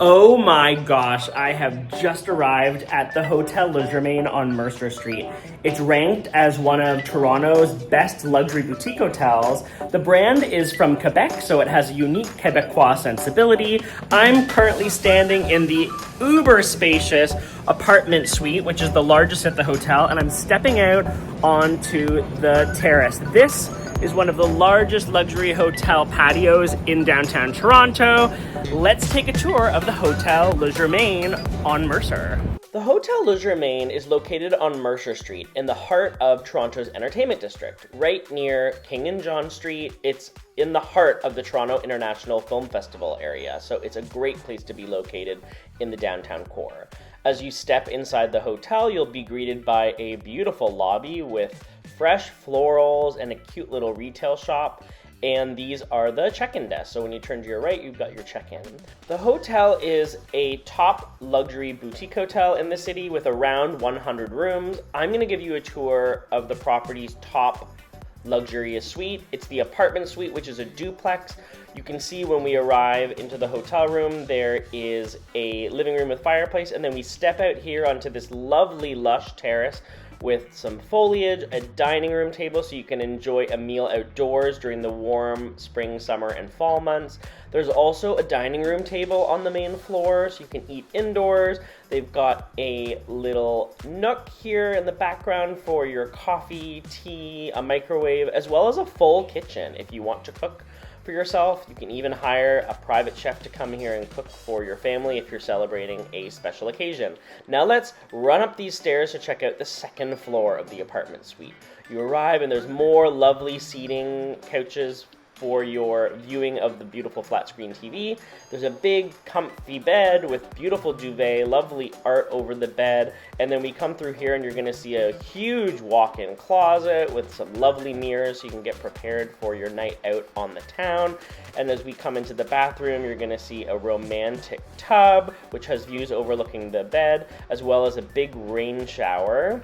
Oh my gosh, I have just arrived at the Hotel Le Germain on Mercer Street. It's ranked as one of Toronto's best luxury boutique hotels. The brand is from Quebec, so it has a unique Quebecois sensibility. I'm currently standing in the uber spacious apartment suite, which is the largest at the hotel, and I'm stepping out onto the terrace. This is one of the largest luxury hotel patios in downtown Toronto. Let's take a tour of the Hotel Le Germain on Mercer. The Hotel Le Germain is located on Mercer Street in the heart of Toronto's entertainment district, right near King and John Street. It's in the heart of the Toronto International Film Festival area, so it's a great place to be located in the downtown core. As you step inside the hotel, you'll be greeted by a beautiful lobby with fresh florals and a cute little retail shop. And these are the check-in desks. So when you turn to your right, you've got your check-in. The hotel is a top luxury boutique hotel in the city with around 100 rooms. I'm gonna give you a tour of the property's top luxurious suite. It's the apartment suite, which is a duplex. You can see when we arrive into the hotel room, there is a living room with fireplace, and then we step out here onto this lovely lush terrace with some foliage, a dining room table so you can enjoy a meal outdoors during the warm spring, summer, and fall months. There's also a dining room table on the main floor so you can eat indoors. They've got a little nook here in the background for your coffee, tea, a microwave, as well as a full kitchen if you want to cook for yourself. You can even hire a private chef to come here and cook for your family if you're celebrating a special occasion. Now let's run up these stairs to check out the second floor of the apartment suite. You arrive and there's more lovely seating, couches for your viewing of the beautiful flat screen TV. There's a big comfy bed with beautiful duvet, lovely art over the bed, and then we come through here and you're gonna see a huge walk-in closet with some lovely mirrors so you can get prepared for your night out on the town. And as we come into the bathroom, you're gonna see a romantic tub which has views overlooking the bed, as well as a big rain shower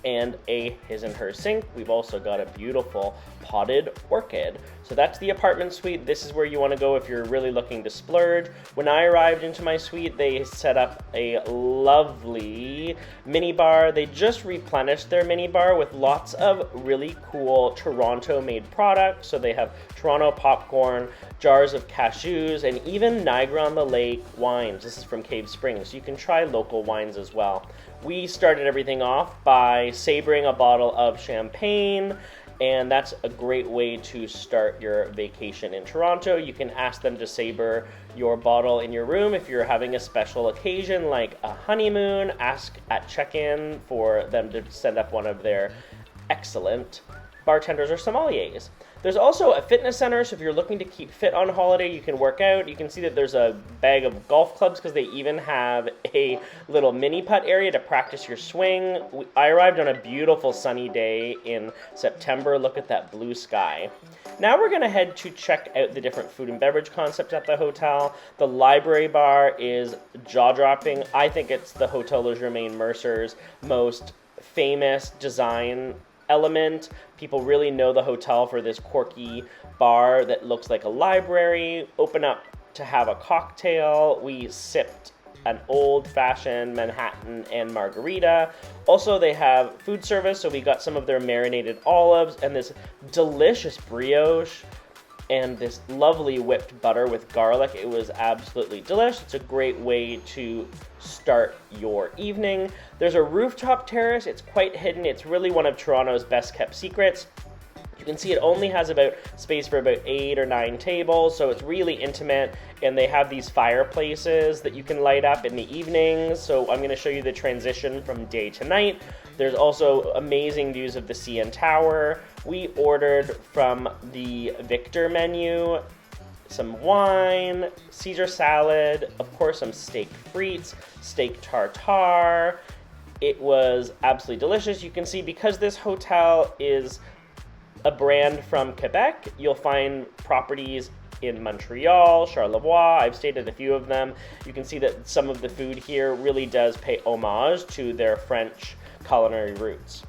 and a his and her sink. We've also got a beautiful potted orchid. So that's the apartment suite. This is where you want to go if you're really looking to splurge. When I arrived into my suite, they set up a lovely mini bar. They just replenished their mini bar with lots of really cool Toronto-made products. So they have Toronto popcorn, jars of cashews, and even Niagara-on-the-Lake wines. This is from Cave Springs, so you can try local wines as well. We started everything off by sabering a bottle of champagne, and that's a great way to start your vacation in Toronto. You can ask them to saber your bottle in your room if you're having a special occasion like a honeymoon. Ask at check-in for them to send up one of their excellent bartenders or sommeliers. There's also a fitness center, so if you're looking to keep fit on holiday, you can work out. You can see that there's a bag of golf clubs because they even have a little mini putt area to practice your swing. I arrived on a beautiful sunny day in September. Look at that blue sky. Now we're going to head to check out the different food and beverage concepts at the hotel. The library bar is jaw-dropping. I think it's the Hotel Le Germain Mercer's most famous design element. People really know the hotel for this quirky bar that looks like a library. Open up to have a cocktail. We sipped an old-fashioned Manhattan and margarita. Also, they have food service, so we got some of their marinated olives and this delicious brioche and this lovely whipped butter with garlic. It was absolutely delicious. It's a great way to start your evening. There's a rooftop terrace. It's quite hidden. It's really one of Toronto's best kept secrets. You can see it only has about space for about 8 or 9 tables, so it's really intimate, and they have these fireplaces that you can light up in the evenings. So I'm going to show you the transition from day to night. There's also amazing views of the CN Tower. We ordered from the Victor menu some wine, Caesar salad, of course some steak frites, steak tartare. It was absolutely delicious. You can see because this hotel is a brand from Quebec, you'll find properties in Montreal, Charlevoix. I've stayed at a few of them. You can see that some of the food here really does pay homage to their French culinary roots.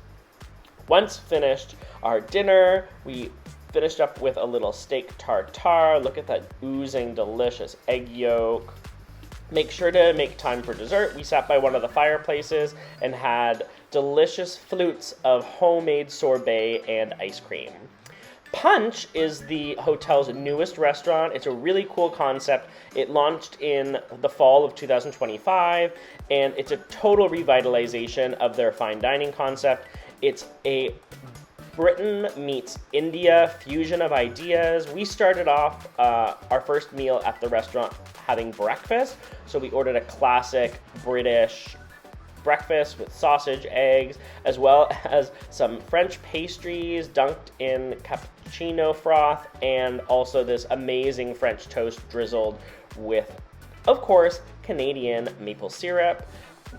Once finished our dinner, we finished up with a little steak tartare. Look at that oozing delicious egg yolk. Make sure to make time for dessert. We sat by one of the fireplaces and had delicious flutes of homemade sorbet and ice cream. Punch is the hotel's newest restaurant. It's a really cool concept. It launched in the fall of 2025, and it's a total revitalization of their fine dining concept. It's a Britain meets India fusion of ideas. We started off our first meal at the restaurant having breakfast. So we ordered a classic British breakfast with sausage, eggs, as well as some French pastries dunked in cappuccino froth, and also this amazing French toast drizzled with, of course, Canadian maple syrup.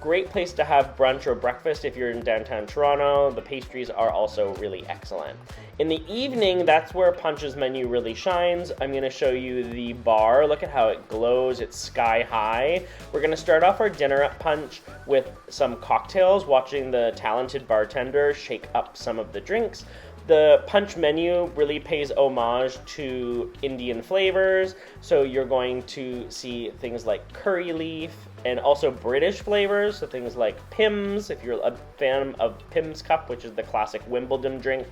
Great place to have brunch or breakfast if you're in downtown Toronto. The pastries are also really excellent. In the evening, that's where Punch's menu really shines. I'm going to show you the bar. Look at how it glows. It's sky high. We're going to start off our dinner at Punch with some cocktails, watching the talented bartender shake up some of the drinks. The Punch menu really pays homage to Indian flavors, so you're going to see things like curry leaf and also British flavors, so things like Pimm's. If you're a fan of Pimm's Cup, which is the classic Wimbledon drink,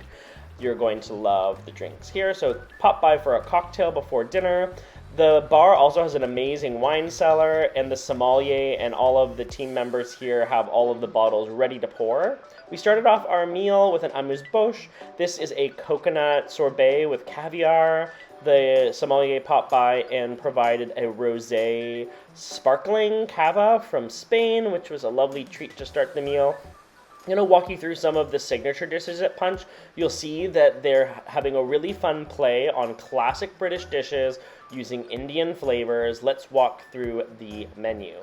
you're going to love the drinks here. So pop by for a cocktail before dinner. The bar also has an amazing wine cellar, and the sommelier and all of the team members here have all of the bottles ready to pour. We started off our meal with an amuse-bouche. This is a coconut sorbet with caviar. The sommelier popped by and provided a rosé sparkling cava from Spain, which was a lovely treat to start the meal. I'm going to walk you through some of the signature dishes at Punch. You'll see that they're having a really fun play on classic British dishes using Indian flavors. Let's walk through the menu.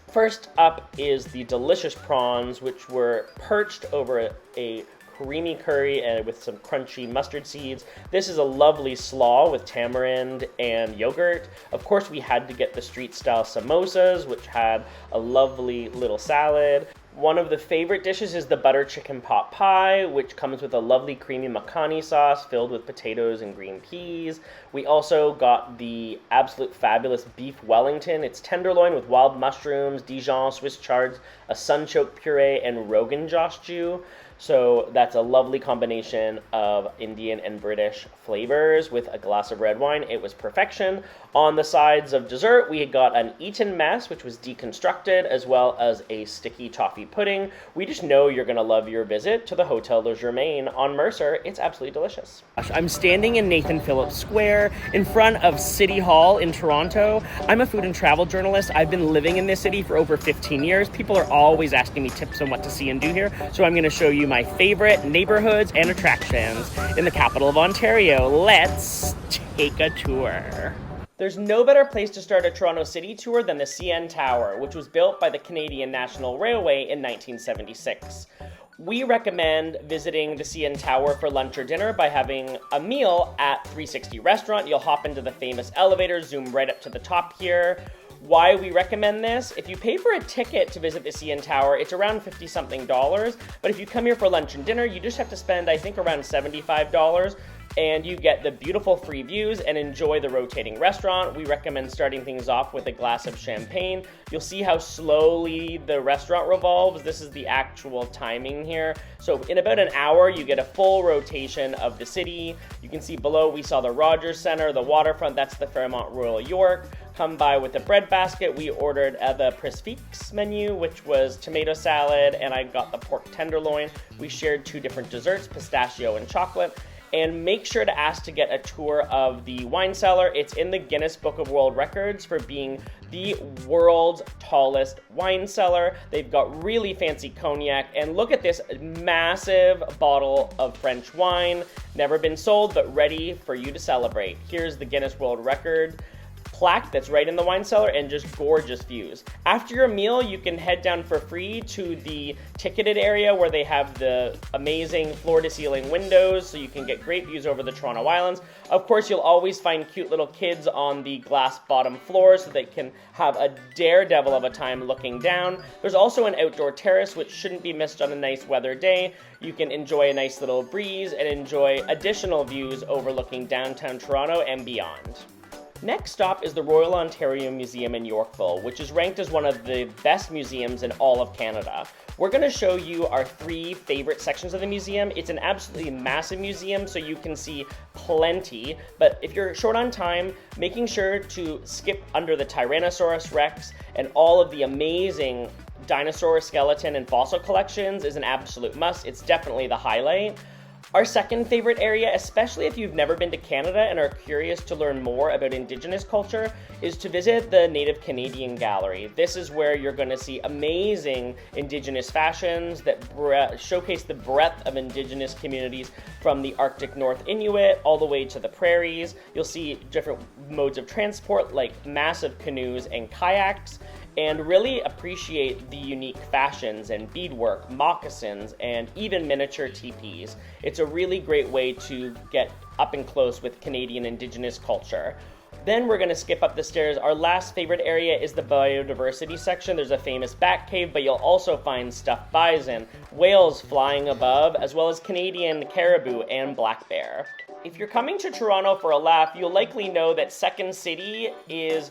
First up is the delicious prawns, which were perched over a creamy curry and with some crunchy mustard seeds. This is a lovely slaw with tamarind and yogurt. Of course, we had to get the street-style samosas, which had a lovely little salad. One of the favorite dishes is the butter chicken pot pie, which comes with a lovely creamy makhani sauce filled with potatoes and green peas. We also got the absolute fabulous beef Wellington. It's tenderloin with wild mushrooms, Dijon, Swiss chards, a sunchoke puree, and Rogan Josh Jew. So that's a lovely combination of Indian and British flavors with a glass of red wine. It was perfection. On the sides of dessert, we got an Eton mess, which was deconstructed, as well as a sticky toffee pudding. We just know you're going to love your visit to the Hotel Le Germain on Mercer. It's absolutely delicious. I'm standing in Nathan Phillips Square in front of City Hall in Toronto. I'm a food and travel journalist. I've been living in this city for over 15 years. People are always asking me tips on what to see and do here, so I'm going to show you my favorite neighborhoods and attractions in the capital of Ontario. Let's take a tour. There's no better place to start a Toronto City tour than the CN Tower, which was built by the Canadian National Railway in 1976. We recommend visiting the CN Tower for lunch or dinner by having a meal at 360 Restaurant. You'll hop into the famous elevator, zoom right up to the top here. Why we recommend this? If you pay for a ticket to visit the CN Tower, it's around $50-something. But if you come here for lunch and dinner, you just have to spend, I think, around $75. And you get the beautiful free views and enjoy the rotating restaurant. We recommend starting things off with a glass of champagne. You'll see how slowly the restaurant revolves. This is the actual timing here. So in about an hour, you get a full rotation of the city. You can see below, we saw the Rogers Centre, the Waterfront, that's the Fairmont Royal York. Come by with a bread basket. We ordered the Prix menu, which was tomato salad, and I got the pork tenderloin. We shared two different desserts, pistachio and chocolate. And make sure to ask to get a tour of the wine cellar. It's in the Guinness Book of World Records for being the world's tallest wine cellar. They've got really fancy cognac, and look at this massive bottle of French wine. Never been sold, but ready for you to celebrate. Here's the Guinness World Record plaque that's right in the wine cellar, and just gorgeous views. After your meal, you can head down for free to the ticketed area where they have the amazing floor-to-ceiling windows, so you can get great views over the Toronto Islands. Of course, you'll always find cute little kids on the glass bottom floor so they can have a daredevil of a time looking down. There's also an outdoor terrace, which shouldn't be missed on a nice weather day. You can enjoy a nice little breeze and enjoy additional views overlooking downtown Toronto and beyond. Next stop is the Royal Ontario Museum in Yorkville, which is ranked as one of the best museums in all of Canada. We're going to show you our 3 favorite sections of the museum. It's an absolutely massive museum, so you can see plenty, but if you're short on time, making sure to skip under the Tyrannosaurus Rex and all of the amazing dinosaur skeleton and fossil collections is an absolute must. It's definitely the highlight. Our second favorite area, especially if you've never been to Canada and are curious to learn more about Indigenous culture, is to visit the Native Canadian Gallery. This is where you're going to see amazing Indigenous fashions that showcase the breadth of Indigenous communities from the Arctic North Inuit all the way to the prairies. You'll see different modes of transport like massive canoes and kayaks, and really appreciate the unique fashions and beadwork, moccasins, and even miniature teepees. It's a really great way to get up and close with Canadian Indigenous culture. Then we're going to skip up the stairs. Our last favorite area is the biodiversity section. There's a famous bat cave, but you'll also find stuffed bison, whales flying above, as well as Canadian caribou and black bear. If you're coming to Toronto for a laugh, you'll likely know that Second City is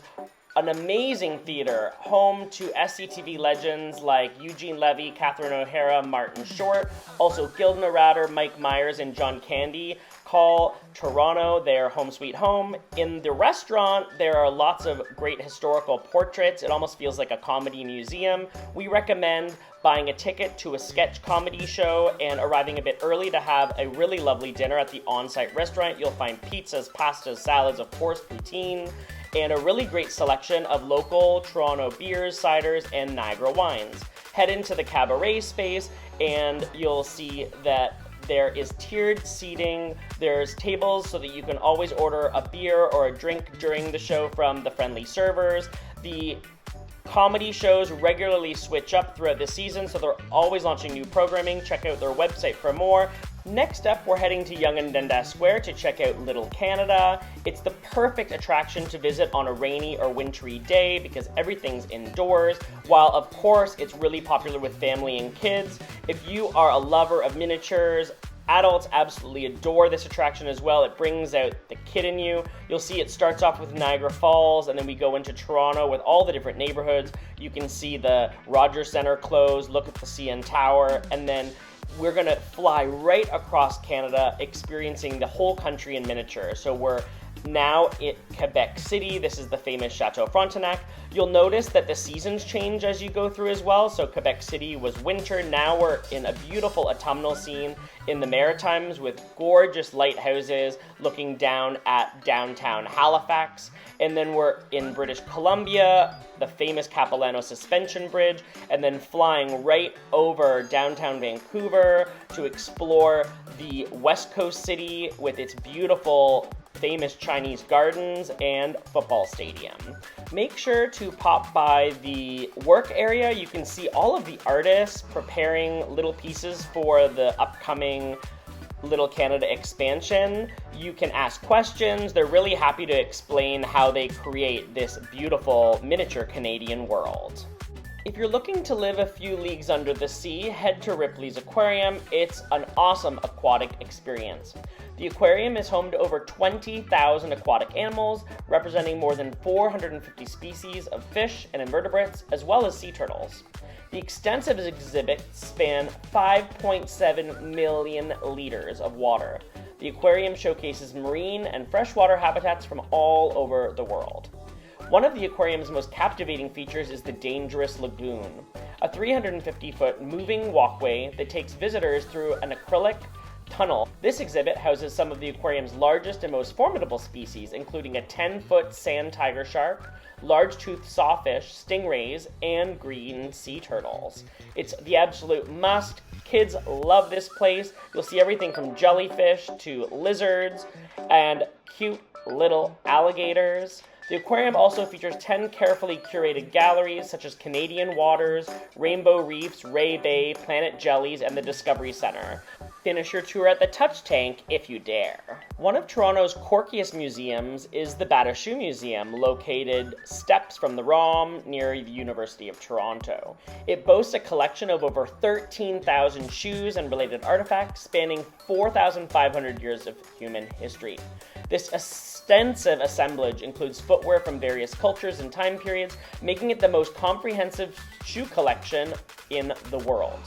an amazing theater, home to SCTV legends like Eugene Levy, Catherine O'Hara, Martin Short. Also, Gilda Radder, Mike Myers, and John Candy call Toronto their home sweet home. In the restaurant, there are lots of great historical portraits. It almost feels like a comedy museum. We recommend buying a ticket to a sketch comedy show and arriving a bit early to have a really lovely dinner at the on-site restaurant. You'll find pizzas, pastas, salads, of course, poutine, and a really great selection of local Toronto beers, ciders, and Niagara wines. Head into the cabaret space and you'll see that there is tiered seating. There's tables so that you can always order a beer or a drink during the show from the friendly servers. The comedy shows regularly switch up throughout the season, so they're always launching new programming. Check out their website for more. Next up, we're heading to Yonge and Dundas Square to check out Little Canada. It's the perfect attraction to visit on a rainy or wintry day because everything's indoors, while of course it's really popular with family and kids. If you are a lover of miniatures, adults absolutely adore this attraction as well. It brings out the kid in you. You'll see it starts off with Niagara Falls, and then we go into Toronto with all the different neighborhoods. You can see the Rogers Centre close, look at the CN Tower, and then we're going to fly right across Canada, experiencing the whole country in miniature. So we're now in Quebec City. This is the famous Chateau Frontenac. You'll notice that the seasons change as you go through as well. So Quebec City was winter. Now we're in a beautiful autumnal scene in the Maritimes with gorgeous lighthouses looking down at downtown Halifax. And then we're in British Columbia, the famous Capilano Suspension Bridge, and then flying right over downtown Vancouver to explore the West Coast city with its beautiful famous Chinese gardens and football stadium. Make sure to pop by the work area. You can see all of the artists preparing little pieces for the upcoming Little Canada expansion. You can ask questions. They're really happy to explain how they create this beautiful miniature Canadian world. If you're looking to live a few leagues under the sea, head to Ripley's Aquarium. It's an awesome aquatic experience. The aquarium is home to over 20,000 aquatic animals, representing more than 450 species of fish and invertebrates, as well as sea turtles. The extensive exhibits span 5.7 million liters of water. The aquarium showcases marine and freshwater habitats from all over the world. One of the aquarium's most captivating features is the Dangerous Lagoon, a 350-foot moving walkway that takes visitors through an acrylic tunnel. This exhibit houses some of the aquarium's largest and most formidable species, including a 10-foot sand tiger shark, large-toothed sawfish, stingrays, and green sea turtles. It's the absolute must. Kids love this place. You'll see everything from jellyfish to lizards and cute little alligators. The aquarium also features 10 carefully curated galleries such as Canadian Waters, Rainbow Reefs, Ray Bay, Planet Jellies, and the Discovery Center. Finish your tour at the Touch Tank if you dare. One of Toronto's quirkiest museums is the Bata Shoe Museum, located steps from the ROM near the University of Toronto. It boasts a collection of over 13,000 shoes and related artifacts spanning 4,500 years of human history. This extensive assemblage includes footwear from various cultures and time periods, making it the most comprehensive shoe collection in the world.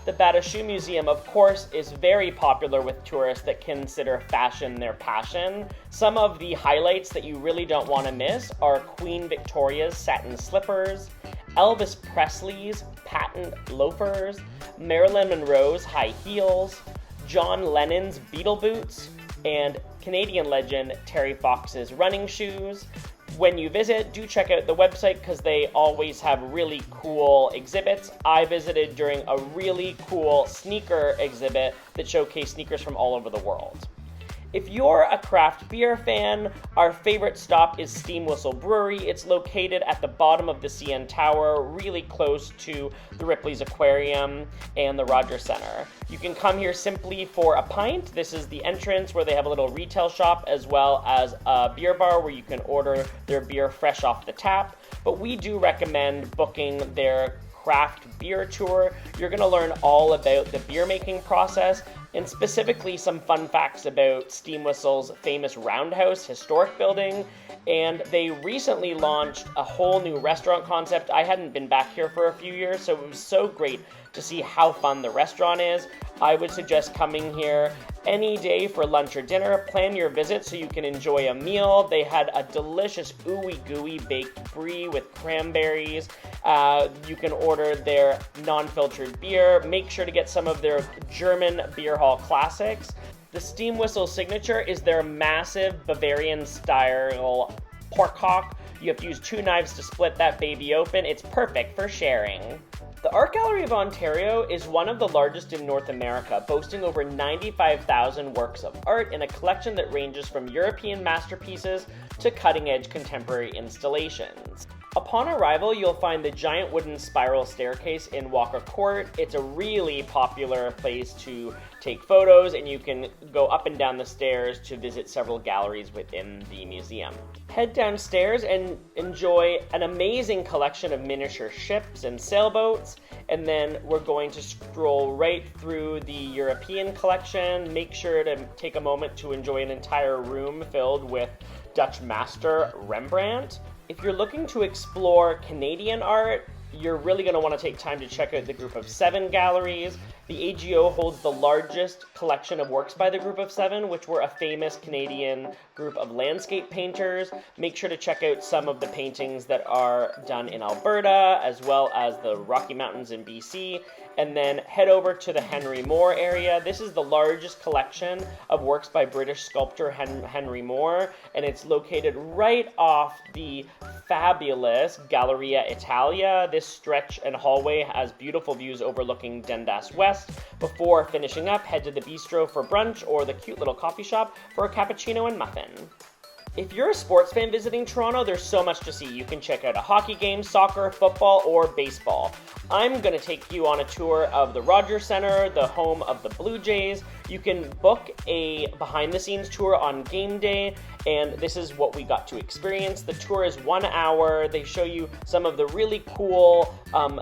The Bata Shoe Museum, of course, is very popular with tourists that consider fashion their passion. Some of the highlights that you really don't want to miss are Queen Victoria's satin slippers, Elvis Presley's patent loafers, Marilyn Monroe's high heels, John Lennon's Beatle boots, and Canadian legend Terry Fox's running shoes. When you visit, do check out the website because they always have really cool exhibits. I visited during a really cool sneaker exhibit that showcased sneakers from all over the world. If you're a craft beer fan, our favorite stop is Steam Whistle Brewery. It's located at the bottom of the CN Tower, really close to the Ripley's Aquarium and the Rogers Center. You can come here simply for a pint. This is the entrance where they have a little retail shop as well as a beer bar where you can order their beer fresh off the tap. But we do recommend booking their craft beer tour. You're going to learn all about the beer making process and specifically some fun facts about Steam Whistle's famous Roundhouse historic building. And they recently launched a whole new restaurant concept. I hadn't been back here for a few years, so it was so great to see how fun the restaurant is. I would suggest coming here any day for lunch or dinner. Plan your visit so you can enjoy a meal. They had a delicious ooey gooey baked brie with cranberries. You can order their non-filtered beer. Make sure to get some of their German beer hall classics. The Steam Whistle signature is their massive Bavarian-style pork hock. You have to use 2 knives to split that baby open. It's perfect for sharing. The Art Gallery of Ontario is one of the largest in North America, boasting over 95,000 works of art in a collection that ranges from European masterpieces to cutting-edge contemporary installations. Upon arrival, you'll find the giant wooden spiral staircase in Walker Court. It's a really popular place to take photos, and you can go up and down the stairs to visit several galleries within the museum. Head downstairs and enjoy an amazing collection of miniature ships and sailboats, and then we're going to stroll right through the European collection. Make sure to take a moment to enjoy an entire room filled with Dutch master Rembrandt. If you're looking to explore Canadian art, you're really going to want to take time to check out the Group of 7 galleries. The AGO holds the largest collection of works by the Group of 7, which were a famous Canadian group of landscape painters. Make sure to check out some of the paintings that are done in Alberta, as well as the Rocky Mountains in BC. And then head over to the Henry Moore area. This is the largest collection of works by British sculptor Henry Moore, and it's located right off the fabulous Galleria Italia. This stretch and hallway has beautiful views overlooking Dundas West. Before finishing up, head to the bistro for brunch or the cute little coffee shop for a cappuccino and muffin. If you're a sports fan visiting Toronto, there's so much to see. You can check out a hockey game, soccer, football, or baseball. I'm going to take you on a tour of the Rogers Center, the home of the Blue Jays. You can book a behind-the-scenes tour on game day, and this is what we got to experience. The tour is 1 hour. They show you some of the really cool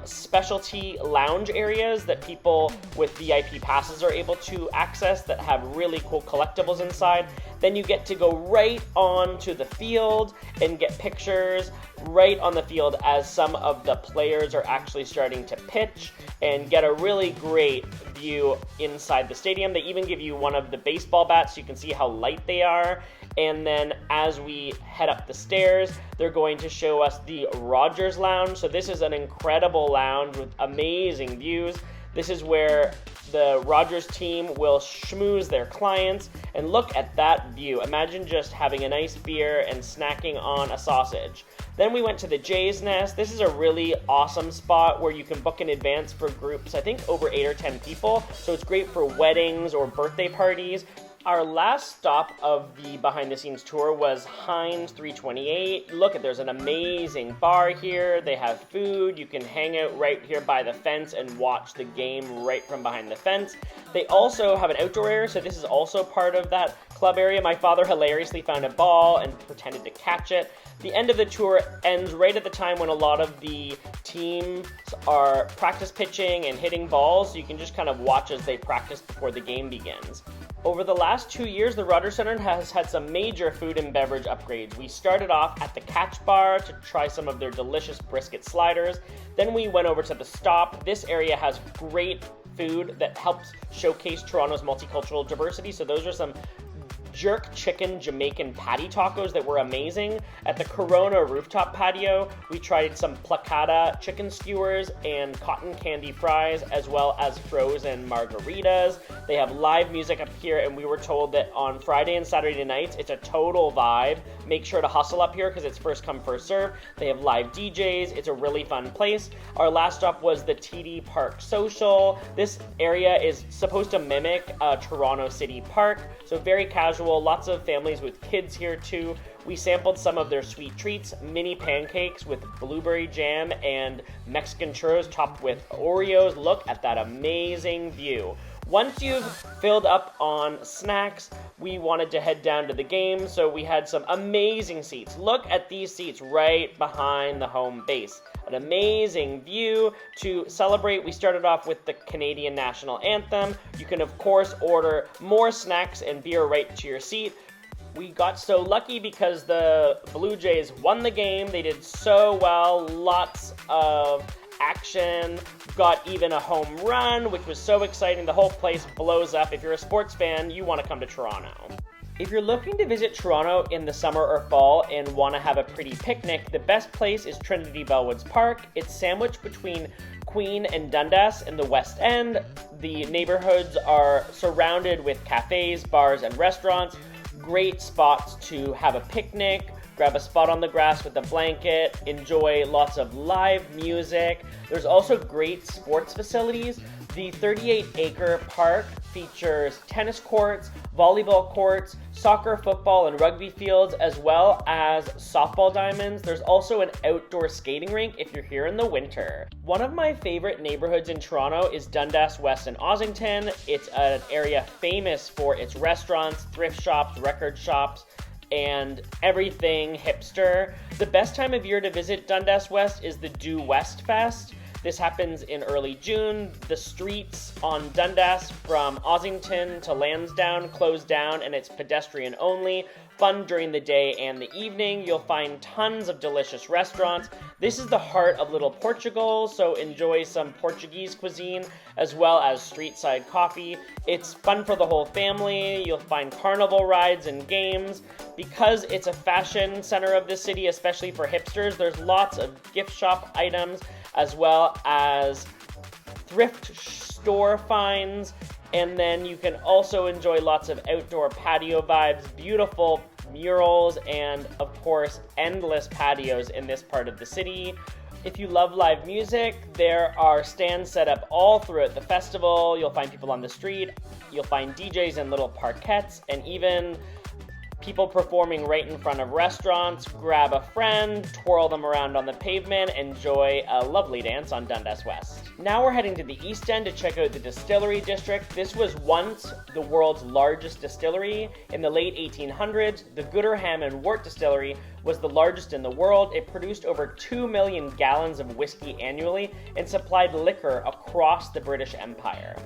specialty lounge areas that people with VIP passes are able to access that have really cool collectibles inside. Then you get to go right on to the field and get pictures right on the field as some of the players are actually starting to pitch, and get a really great view inside the stadium. They even give you one of the baseball bats so you can see how light they are. And then as we head up the stairs, they're going to show us the Rogers Lounge. So this is an incredible lounge with amazing views. This is where the Rogers team will schmooze their clients, and look at that view. Imagine just having a nice beer and snacking on a sausage. Then we went to the Jay's Nest. This is a really awesome spot where you can book in advance for groups, I think over 8 or 10 people. So it's great for weddings or birthday parties. Our last stop of the behind-the-scenes tour was Heinz 328. Look, there's an amazing bar here. They have food. You can hang out right here by the fence and watch the game right from behind the fence. They also have an outdoor area, so this is also part of that club area. My father hilariously found a ball and pretended to catch it. The end of the tour ends right at the time when a lot of the teams are practice pitching and hitting balls, so you can just kind of watch as they practice before the game begins. Over the last 2 years, the Rogers Centre has had some major food and beverage upgrades. We started off at the Catch Bar to try some of their delicious brisket sliders. Then we went over to the Stop. This area has great food that helps showcase Toronto's multicultural diversity. So those are some jerk chicken Jamaican patty tacos that were amazing. At the Corona rooftop patio, we tried some placata chicken skewers and cotton candy fries, as well as frozen margaritas. They have live music up here, and we were told that on Friday and Saturday nights, it's a total vibe. Make sure to hustle up here because it's first come, first serve. They have live DJs. It's a really fun place. Our last stop was the TD Park Social. This area is supposed to mimic a Toronto City Park, so very casual. Lots of families with kids here too. We sampled some of their sweet treats, mini pancakes with blueberry jam and Mexican churros topped with Oreos. Look at that amazing view. Once you've filled up on snacks, we wanted to head down to the game, so we had some amazing seats. Look at these seats right behind the home base. An amazing view. To celebrate, we started off with the Canadian National Anthem. You can, of course, order more snacks and beer right to your seat. We got so lucky because the Blue Jays won the game. They did so well. Lots of action. Got even a home run, which was so exciting. The whole place blows up. If you're a sports fan, you want to come to Toronto. If you're looking to visit Toronto in the summer or fall and want to have a pretty picnic, the best place is Trinity Bellwoods Park. It's sandwiched between Queen and Dundas in the West End. The neighborhoods are surrounded with cafes, bars, and restaurants. Great spots to have a picnic, grab a spot on the grass with a blanket, enjoy lots of live music. There's also great sports facilities. The 38-acre park features tennis courts, volleyball courts, soccer, football, and rugby fields, as well as softball diamonds. There's also an outdoor skating rink if you're here in the winter. One of my favorite neighborhoods in Toronto is Dundas West and Ozington. It's an area famous for its restaurants, thrift shops, record shops, and everything hipster. The best time of year to visit Dundas West is the Due West Fest. This happens in early June. The streets on Dundas from Ozington to Lansdowne close down, and it's pedestrian only. Fun during the day and the evening. You'll find tons of delicious restaurants. This is the heart of Little Portugal, so enjoy some Portuguese cuisine as well as street-side coffee. It's fun for the whole family. You'll find carnival rides and games. Because it's a fashion center of the city, especially for hipsters, there's lots of gift shop items as well as thrift store finds. And then you can also enjoy lots of outdoor patio vibes, beautiful murals, and of course, endless patios in this part of the city. If you love live music, there are stands set up all throughout the festival. You'll find people on the street. You'll find DJs and little parquettes, and even people performing right in front of restaurants. Grab a friend, twirl them around on the pavement, enjoy a lovely dance on Dundas West. Now we're heading to the East End to check out the Distillery District. This was once the world's largest distillery. In the late 1800s, the Gooderham and Wort Distillery was the largest in the world. It produced over 2 million gallons of whiskey annually and supplied liquor across the British Empire.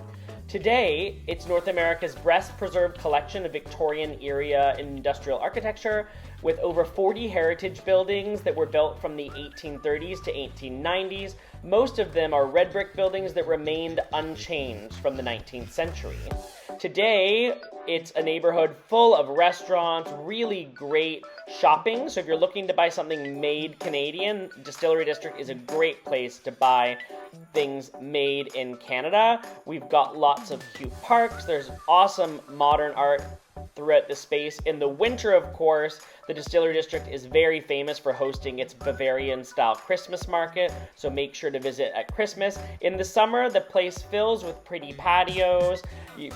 Today, it's North America's best preserved collection of Victorian-era industrial architecture, with over 40 heritage buildings that were built from the 1830s to 1890s. Most of them are red brick buildings that remained unchanged from the 19th century. Today, it's a neighborhood full of restaurants, really great shopping. So if you're looking to buy something made Canadian, Distillery District is a great place to buy things made in Canada. We've got lots of cute parks. There's awesome modern art throughout the space. In the winter, of course, the Distillery District is very famous for hosting its Bavarian-style Christmas market, so make sure to visit at Christmas. In the summer, the place fills with pretty patios.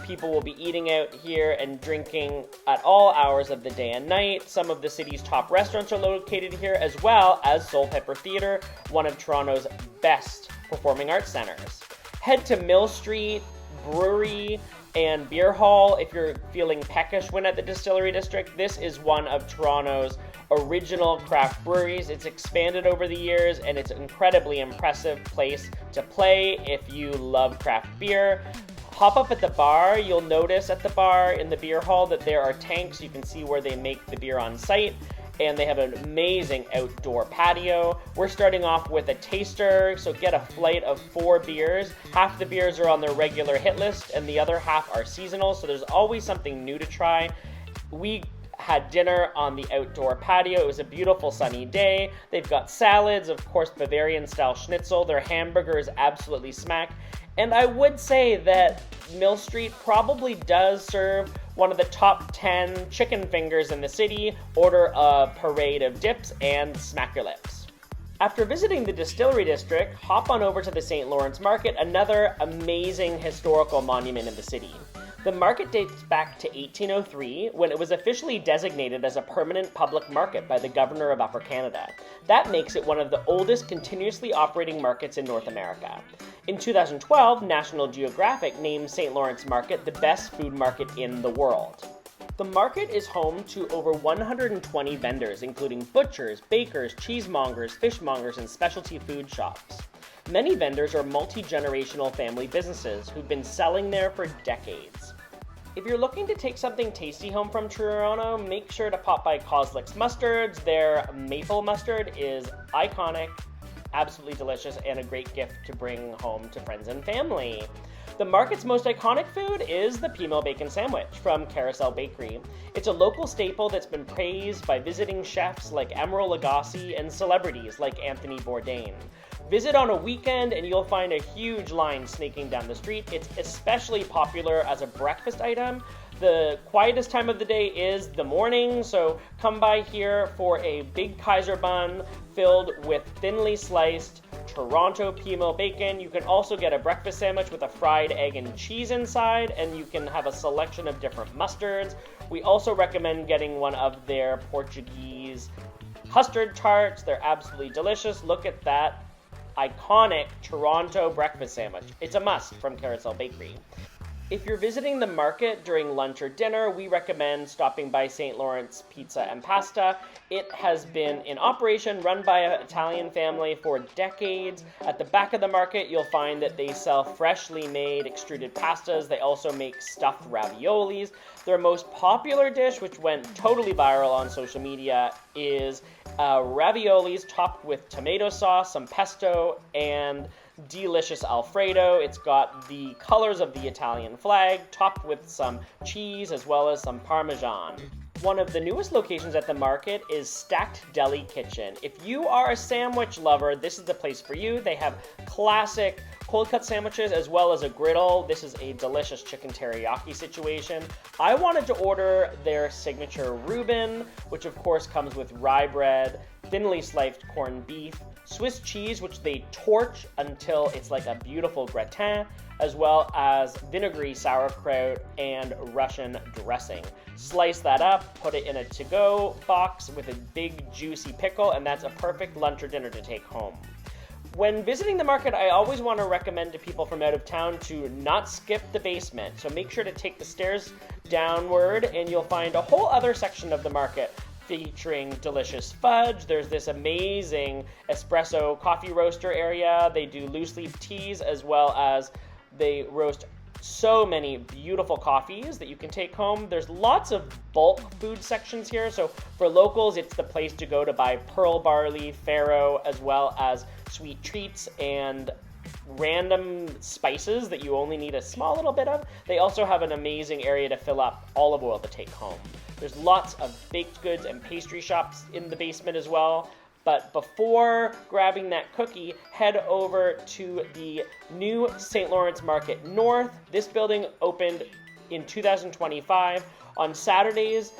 People will be eating out here and drinking at all hours of the day and night. Some of the city's top restaurants are located here, as well as Soul Pepper Theatre, one of Toronto's best performing arts centers. Head to Mill Street, Brewery, and Beer Hall if you're feeling peckish when at the Distillery District. This is one of Toronto's original craft breweries. It's expanded over the years, and it's an incredibly impressive place to play if you love craft beer. Hop up at the bar. You'll notice at the bar in the beer hall that there are tanks. You can see where they make the beer on site, and they have an amazing outdoor patio. We're starting off with a taster, so get a flight of 4 beers. Half the beers are on their regular hit list, and the other half are seasonal, so there's always something new to try. We had dinner on the outdoor patio. It was a beautiful sunny day. They've got salads, of course, Bavarian-style schnitzel. Their hamburgers absolutely smack. And I would say that Mill Street probably does serve one of the top 10 chicken fingers in the city. Order a parade of dips and smack your lips. After visiting the Distillery District, hop on over to the St. Lawrence Market, another amazing historical monument in the city. The market dates back to 1803, when it was officially designated as a permanent public market by the Governor of Upper Canada. That makes it one of the oldest continuously operating markets in North America. In 2012, National Geographic named St. Lawrence Market the best food market in the world. The market is home to over 120 vendors, including butchers, bakers, cheesemongers, fishmongers, and specialty food shops. Many vendors are multi-generational family businesses who've been selling there for decades. If you're looking to take something tasty home from Toronto, make sure to pop by Coslick's Mustards. Their maple mustard is iconic, absolutely delicious, and a great gift to bring home to friends and family. The market's most iconic food is the Pea Mill Bacon Sandwich from Carousel Bakery. It's a local staple that's been praised by visiting chefs like Emeril Lagasse and celebrities like Anthony Bourdain. Visit on a weekend and you'll find a huge line snaking down the street. It's especially popular as a breakfast item. The quietest time of the day is the morning, so come by here for a big Kaiser bun filled with thinly sliced Toronto Pea Mill bacon. You can also get a breakfast sandwich with a fried egg and cheese inside, and you can have a selection of different mustards. We also recommend getting one of their Portuguese custard tarts. They're absolutely delicious. Look at that iconic Toronto breakfast sandwich. It's a must from Carousel Bakery. If you're visiting the market during lunch or dinner, we recommend stopping by St. Lawrence Pizza and Pasta. It has been in operation, run by an Italian family for decades. At the back of the market, you'll find that they sell freshly made extruded pastas. They also make stuffed raviolis. Their most popular dish, which went totally viral on social media, is raviolis topped with tomato sauce, some pesto, and delicious Alfredo. It's got the colors of the Italian flag, topped with some cheese as well as some Parmesan. One of the newest locations at the market is Stacked Deli Kitchen. If you are a sandwich lover, this is the place for you. They have classic cold cut sandwiches as well as a griddle. This is a delicious chicken teriyaki situation. I wanted to order their signature Reuben, which of course comes with rye bread, thinly sliced corned beef, Swiss cheese, which they torch until it's like a beautiful gratin, as well as vinegary sauerkraut and Russian dressing. Slice that up, put it in a to-go box with a big juicy pickle, and that's a perfect lunch or dinner to take home. When visiting the market, I always want to recommend to people from out of town to not skip the basement. So make sure to take the stairs downward and you'll find a whole other section of the market featuring delicious fudge. There's this amazing espresso coffee roaster area. They do loose leaf teas as well as they roast so many beautiful coffees that you can take home. There's lots of bulk food sections here. So for locals, it's the place to go to buy pearl barley, farro, as well as sweet treats and random spices that you only need a small little bit of. They also have an amazing area to fill up olive oil to take home. There's lots of baked goods and pastry shops in the basement as well. But before grabbing that cookie, head over to the new St. Lawrence Market North. This building opened in 2025. On Saturdays,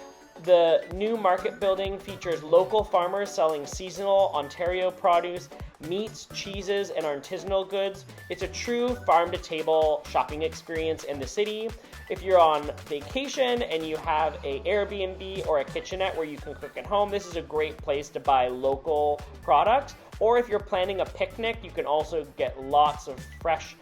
the new market building features local farmers selling seasonal Ontario produce, meats, cheeses, and artisanal goods. It's a true farm-to-table shopping experience in the city. If you're on vacation and you have an Airbnb or a kitchenette where you can cook at home, this is a great place to buy local products. Or if you're planning a picnic, you can also get lots of fresh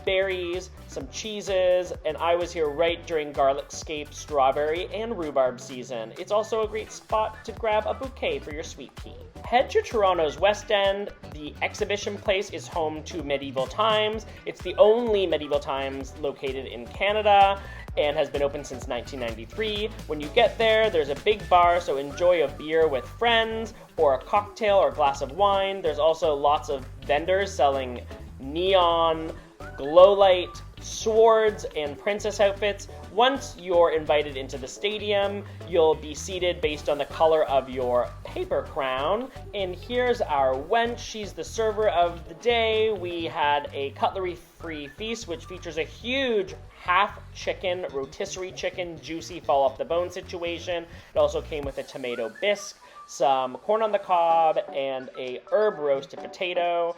berries, some cheeses, and I was here right during garlic-scape, strawberry, and rhubarb season. It's also a great spot to grab a bouquet for your sweet pea. Head to Toronto's West End. The exhibition place is home to Medieval Times. It's the only Medieval Times located in Canada and has been open since 1993. When you get there, there's a big bar, so enjoy a beer with friends or a cocktail or glass of wine. There's also lots of vendors selling neon, glow light, swords, and princess outfits. Once you're invited into the stadium, you'll be seated based on the color of your paper crown. And here's our wench. She's the server of the day. We had a cutlery-free feast, which features a huge half chicken, rotisserie chicken, juicy fall off the bone situation. It also came with a tomato bisque, some corn on the cob, and a herb roasted potato.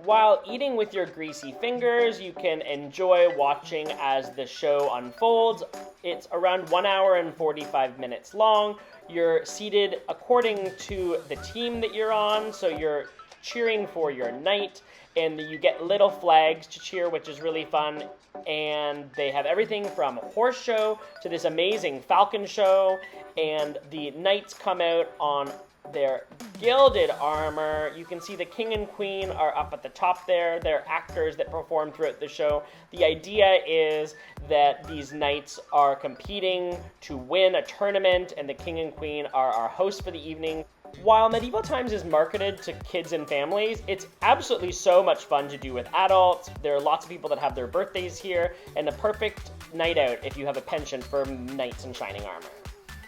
While eating with your greasy fingers, you can enjoy watching as the show unfolds. It's around 1 hour and 45 minutes long. You're seated according to the team that you're on, so you're cheering for your knight, and you get little flags to cheer, which is really fun. And they have everything from horse show to this amazing falcon show, and the knights come out on their gilded armor. You can see the king and queen are up at the top there. They're actors that perform throughout the show. The idea is that these knights are competing to win a tournament, and the king and queen are our hosts for the evening. While Medieval Times is marketed to kids and families, it's absolutely so much fun to do with adults. There are lots of people that have their birthdays here, and a perfect night out if you have a penchant for knights in shining armor.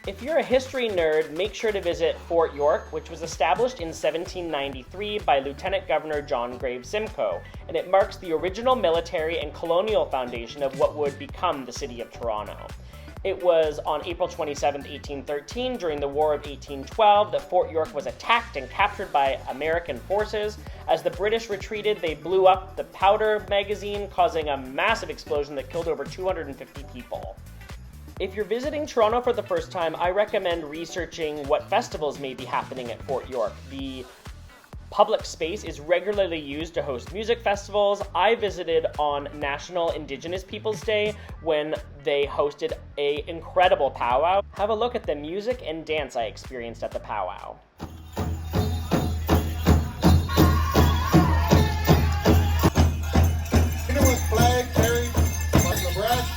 If you're a history nerd, make sure to visit Fort York, which was established in 1793 by Lieutenant Governor John Graves Simcoe, and it marks the original military and colonial foundation of what would become the city of Toronto. It was on April 27, 1813, during the War of 1812, that Fort York was attacked and captured by American forces. As the British retreated, they blew up the powder magazine, causing a massive explosion that killed over 250 people. If you're visiting Toronto for the first time, I recommend researching what festivals may be happening at Fort York. The public space is regularly used to host music festivals. I visited on National Indigenous Peoples Day when they hosted an incredible powwow. Have a look at the music and dance I experienced at the powwow. Flag carried by the brass.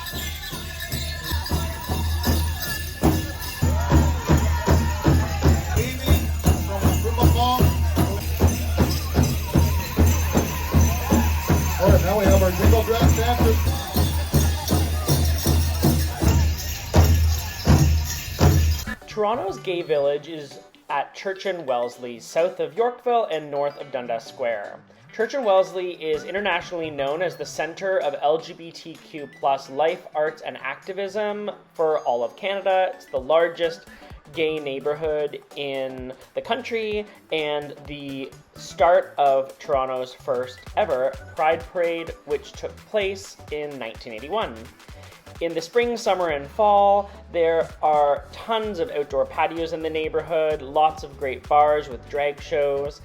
Alright, now we have our jingle dress dancers. Toronto's gay village is at Church and Wellesley, south of Yorkville and north of Dundas Square. Church and Wellesley is internationally known as the center of LGBTQ+ life, arts, and activism for all of Canada. It's the largest gay neighborhood in the country and the start of Toronto's first ever Pride Parade, which took place in 1981. In the spring, summer, and fall, there are tons of outdoor patios in the neighborhood, lots of great bars with drag shows,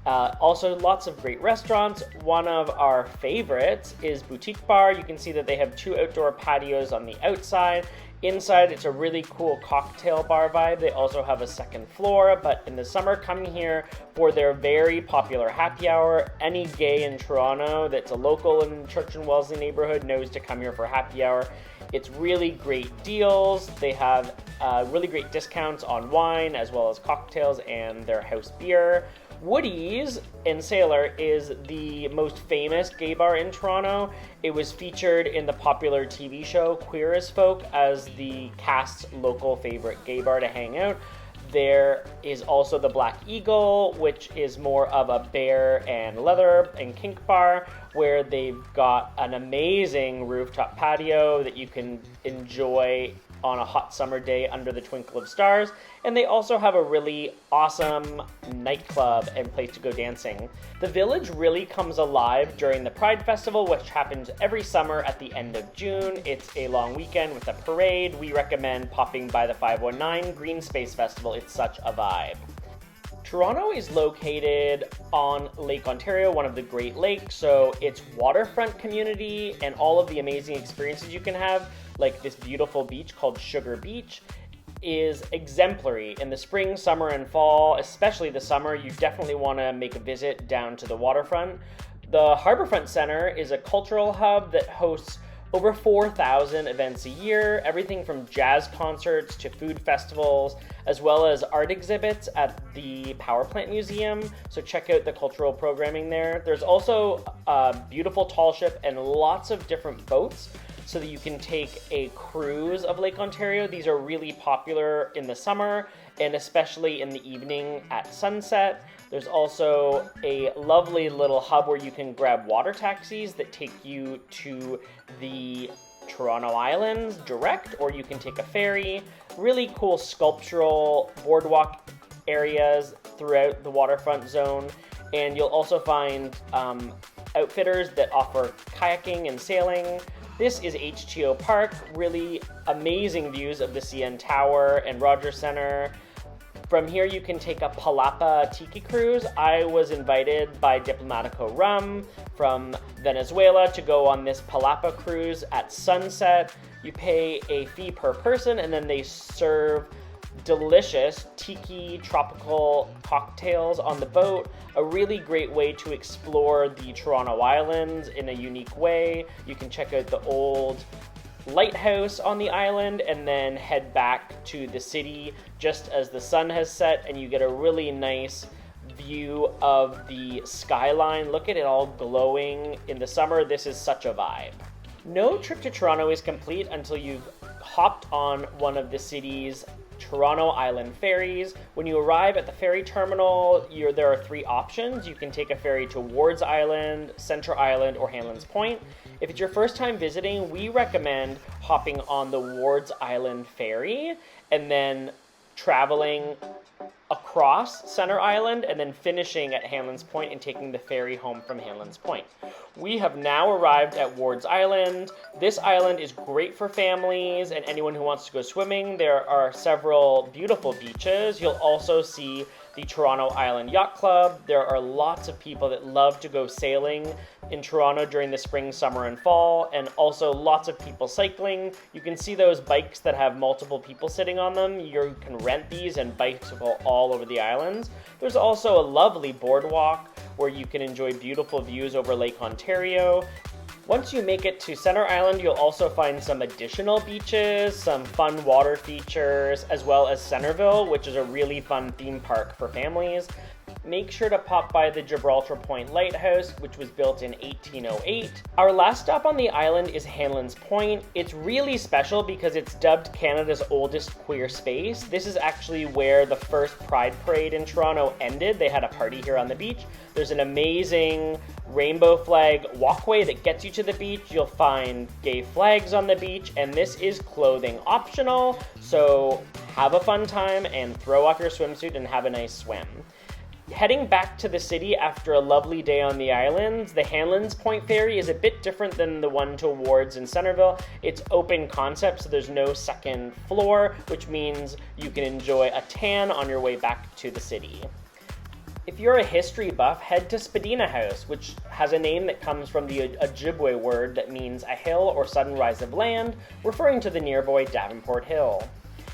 also lots of great restaurants. One of our favorites is Boutique Bar. You can see that they have 2 outdoor patios on the outside. Inside, it's a really cool cocktail bar vibe. They also have a second floor, but in the summer, come here for their very popular happy hour. Any gay in Toronto that's a local in Church and Wellesley neighborhood knows to come here for happy hour. It's really great deals. They have really great discounts on wine as well as cocktails and their house beer. Woody's in Sailor is the most famous gay bar in Toronto. It was featured in the popular TV show Queer as Folk as the cast's local favorite gay bar to hang out. There is also the Black Eagle, which is more of a bear and leather and kink bar, where they've got an amazing rooftop patio that you can enjoy on a hot summer day under the twinkle of stars. And they also have a really awesome nightclub and place to go dancing. The village really comes alive during the Pride Festival, which happens every summer at the end of June. It's a long weekend with a parade. We recommend popping by the 519 Green Space Festival. It's such a vibe. Toronto is located on Lake Ontario, one of the Great Lakes, so its waterfront community and all of the amazing experiences you can have, like this beautiful beach called Sugar Beach, is exemplary. In the spring, summer, and fall, especially the summer, you definitely want to make a visit down to the waterfront. The Harbourfront Centre is a cultural hub that hosts over 4,000 events a year, everything from jazz concerts to food festivals, as well as art exhibits at the Power Plant Museum. So check out the cultural programming there. There's also a beautiful tall ship and lots of different boats so that you can take a cruise of Lake Ontario. These are really popular in the summer and especially in the evening at sunset. There's also a lovely little hub where you can grab water taxis that take you to the Toronto Islands direct, or you can take a ferry. Really cool sculptural boardwalk areas throughout the waterfront zone. And you'll also find outfitters that offer kayaking and sailing. This is HTO Park, really amazing views of the CN Tower and Rogers Centre. From here, you can take a Palapa Tiki cruise. I was invited by Diplomatico Rum from Venezuela to go on this Palapa cruise at sunset. You pay a fee per person, and then they serve delicious tiki tropical cocktails on the boat. A really great way to explore the Toronto Islands in a unique way. You can check out the old lighthouse on the island and then head back to the city just as the sun has set, and you get a really nice view of the skyline. Look at it all glowing in the summer. This is such a vibe. No trip to Toronto is complete until you've hopped on one of the city's Toronto Island ferries. When you arrive at the ferry terminal, there are three options. You can take a ferry to Wards Island, Centre Island, or Hanlan's Point. If it's your first time visiting, we recommend hopping on the Wards Island ferry and then traveling across Centre Island and then finishing at Hanlan's Point and taking the ferry home from Hanlan's Point. We have now arrived at Wards Island. This island is great for families and anyone who wants to go swimming. There are several beautiful beaches. You'll also see the Toronto Island Yacht Club. There are lots of people that love to go sailing in Toronto during the spring, summer, and fall, and also lots of people cycling. You can see those bikes that have multiple people sitting on them. You can rent these and bicycle all over the islands. There's also a lovely boardwalk where you can enjoy beautiful views over Lake Ontario. Once you make it to Centre Island, you'll also find some additional beaches, some fun water features, as well as Centreville, which is a really fun theme park for families. Make sure to pop by the Gibraltar Point Lighthouse, which was built in 1808. Our last stop on the island is Hanlan's Point. It's really special because it's dubbed Canada's oldest queer space. This is actually where the first Pride Parade in Toronto ended. They had a party here on the beach. There's an amazing rainbow flag walkway that gets you to the beach. You'll find gay flags on the beach, and this is clothing optional, so have a fun time and throw off your swimsuit and have a nice swim. Heading back to the city after a lovely day on the islands, the Hanlan's Point Ferry is a bit different than the one to Wards in Centreville. It's open concept, so there's no second floor, which means you can enjoy a tan on your way back to the city. If you're a history buff, head to Spadina House, which has a name that comes from the Ojibwe word that means a hill or sudden rise of land, referring to the nearby Davenport Hill.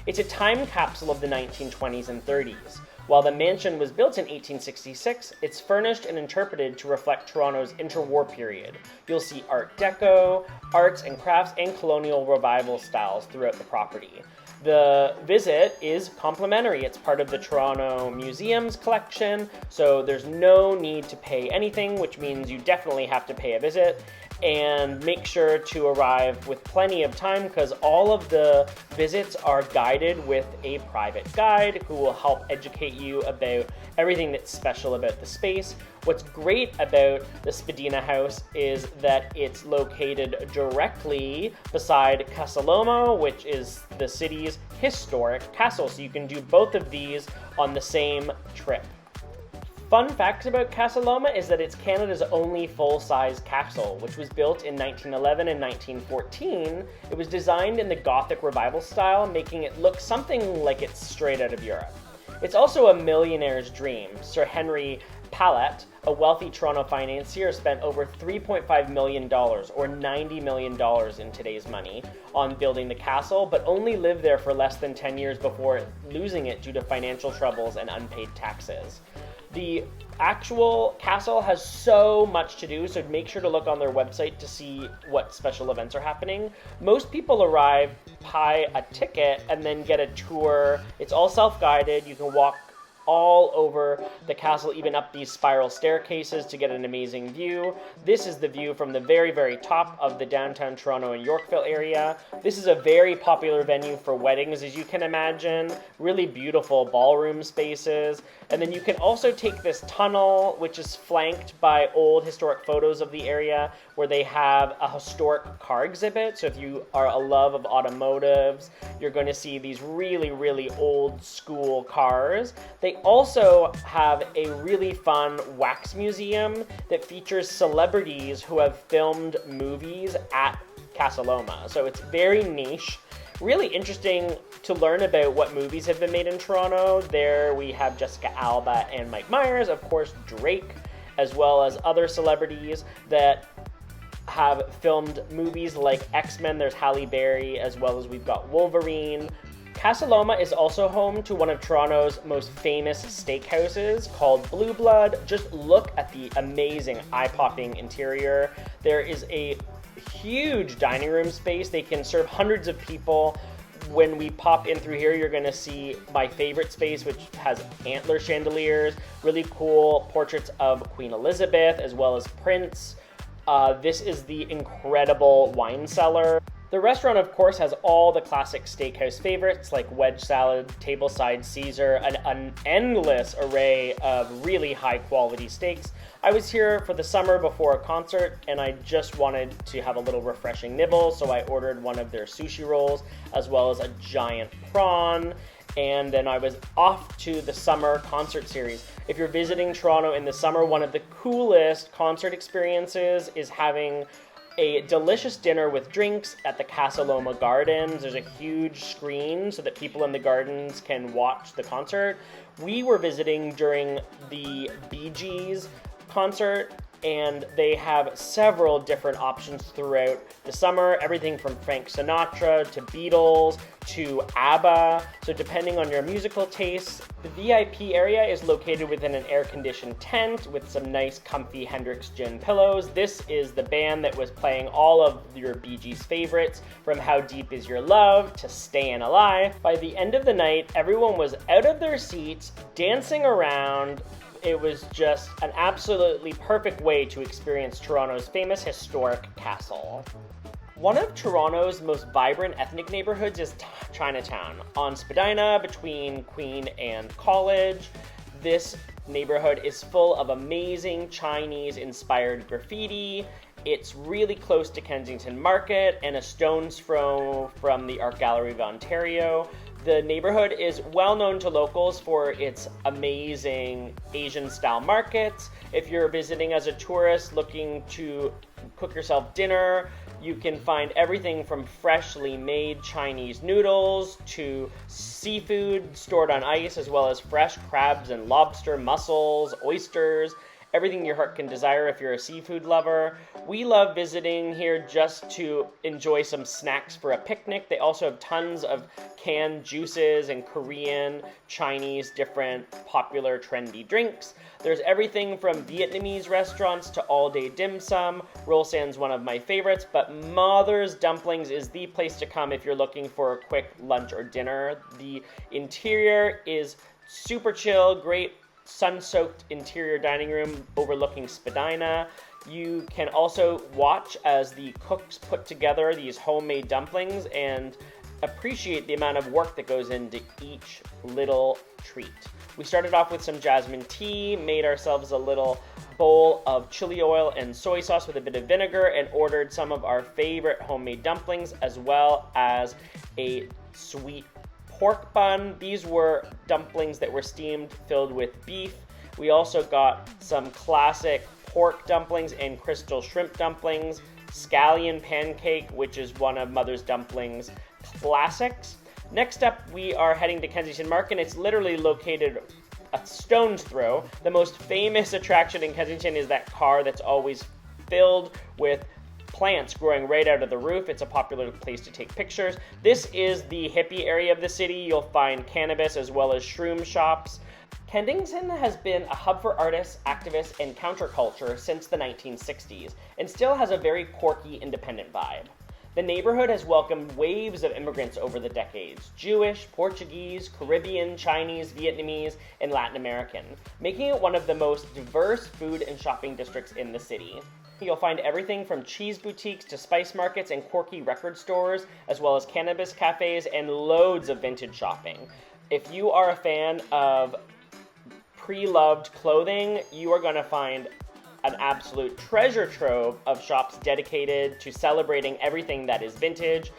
It's a time capsule of the 1920s and 30s. While the mansion was built in 1866, it's furnished and interpreted to reflect Toronto's interwar period. You'll see Art Deco, arts and crafts, and colonial revival styles throughout the property. The visit is complimentary. It's part of the Toronto Museum's collection, so there's no need to pay anything, which means you definitely have to pay a visit. And make sure to arrive with plenty of time because all of the visits are guided with a private guide who will help educate you about everything that's special about the space. What's great about the Spadina house is that it's located directly beside Casa Loma, which is the city's historic castle. So you can do both of these on the same trip. Fun facts about Casa Loma is that it's Canada's only full-size castle, which was built in 1911 and 1914. It was designed in the Gothic Revival style, making it look something like it's straight out of Europe. It's also a millionaire's dream. Sir Henry Pallett, a wealthy Toronto financier, spent over $3.5 million, or $90 million in today's money, on building the castle, but only lived there for less than 10 years before losing it due to financial troubles and unpaid taxes. The actual castle has so much to do, so make sure to look on their website to see what special events are happening. Most people arrive, buy a ticket, and then get a tour. It's all self-guided. You can walk all over the castle, even up these spiral staircases to get an amazing view. This is the view from the very, very top of the downtown Toronto and Yorkville area. This is a very popular venue for weddings, as you can imagine. Really beautiful ballroom spaces. And then you can also take this tunnel, which is flanked by old historic photos of the area, where they have a historic car exhibit. So if you are a love of automotives, you're going to see these really, really old school cars. They also have a really fun wax museum that features celebrities who have filmed movies at Casa Loma. So it's very niche. Really interesting to learn about what movies have been made in Toronto. There we have Jessica Alba and Mike Myers, of course Drake, as well as other celebrities that have filmed movies like X-Men. There's Halle Berry, as well as we've got Wolverine. Casa Loma is also home to one of Toronto's most famous steakhouses called Blue Blood. Just look at the amazing eye-popping interior. There is a huge dining room space. They can serve hundreds of people. When we pop in through here, you're going to see my favorite space, which has antler chandeliers, really cool portraits of Queen Elizabeth, as well as Prince. This is the incredible wine cellar. The restaurant, of course, has all the classic steakhouse favorites like wedge salad, tableside Caesar, an endless array of really high-quality steaks. I was here for the summer before a concert, and I just wanted to have a little refreshing nibble, so I ordered one of their sushi rolls, as well as a giant prawn. And then I was off to the summer concert series. If you're visiting Toronto in the summer, one of the coolest concert experiences is having a delicious dinner with drinks at the Casa Loma Gardens. There's a huge screen so that people in the gardens can watch the concert. We were visiting during the Bee Gees concert, and they have several different options throughout the summer, everything from Frank Sinatra to Beatles to ABBA. So depending on your musical tastes, the VIP area is located within an air-conditioned tent with some nice comfy Hendrix gin pillows. This is the band that was playing all of your Bee Gees favorites, from How Deep Is Your Love to Stayin' Alive. By the end of the night, everyone was out of their seats, dancing around. It was just an absolutely perfect way to experience Toronto's famous historic castle. One of Toronto's most vibrant ethnic neighborhoods is Chinatown, on Spadina between Queen and College. This neighborhood is full of amazing Chinese-inspired graffiti. It's really close to Kensington Market and a stone's throw from the Art Gallery of Ontario. The neighborhood is well known to locals for its amazing Asian-style markets. If you're visiting as a tourist looking to cook yourself dinner, you can find everything from freshly made Chinese noodles to seafood stored on ice, as well as fresh crabs and lobster, mussels, oysters, everything your heart can desire if you're a seafood lover. We love visiting here just to enjoy some snacks for a picnic. They also have tons of canned juices and Korean, Chinese, different popular trendy drinks. There's everything from Vietnamese restaurants to all-day dim sum. Roll Sand's one of my favorites, but Mother's Dumplings is the place to come if you're looking for a quick lunch or dinner. The interior is super chill, great sun-soaked interior dining room overlooking Spadina. You can also watch as the cooks put together these homemade dumplings and appreciate the amount of work that goes into each little treat. We started off with some jasmine tea, made ourselves a little bowl of chili oil and soy sauce with a bit of vinegar and ordered some of our favorite homemade dumplings as well as a sweet pork bun. These were dumplings that were steamed, filled with beef. We also got some classic pork dumplings and crystal shrimp dumplings, scallion pancake, which is one of Mother's Dumplings classics. Next up, we are heading to Kensington Market. It's literally located a stone's throw. The most famous attraction in Kensington is that car that's always filled with plants growing right out of the roof. It's a popular place to take pictures. This is the hippie area of the city. You'll find cannabis as well as shroom shops. Kensington has been a hub for artists, activists, and counterculture since the 1960s, and still has a very quirky, independent vibe. The neighborhood has welcomed waves of immigrants over the decades: Jewish, Portuguese, Caribbean, Chinese, Vietnamese, and Latin American, making it one of the most diverse food and shopping districts in the city. You'll find everything from cheese boutiques to spice markets and quirky record stores, as well as cannabis cafes and loads of vintage shopping. If you are a fan of pre-loved clothing, you are going to find an absolute treasure trove of shops dedicated to celebrating everything that is vintage.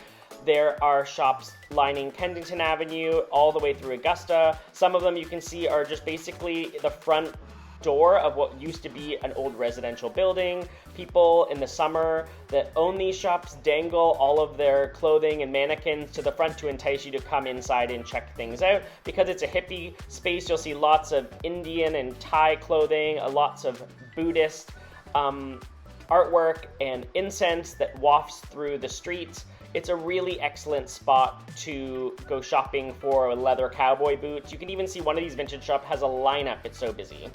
There are shops lining Kensington Avenue all the way through Augusta. Some of them you can see are just basically the front door of what used to be an old residential building. People in the summer that own these shops dangle all of their clothing and mannequins to the front to entice you to come inside and check things out. Because it's a hippie space, you'll see lots of Indian and Thai clothing, lots of Buddhist artwork and incense that wafts through the streets. It's a really excellent spot to go shopping for leather cowboy boots. You can even see one of these vintage shops has a lineup, it's so busy.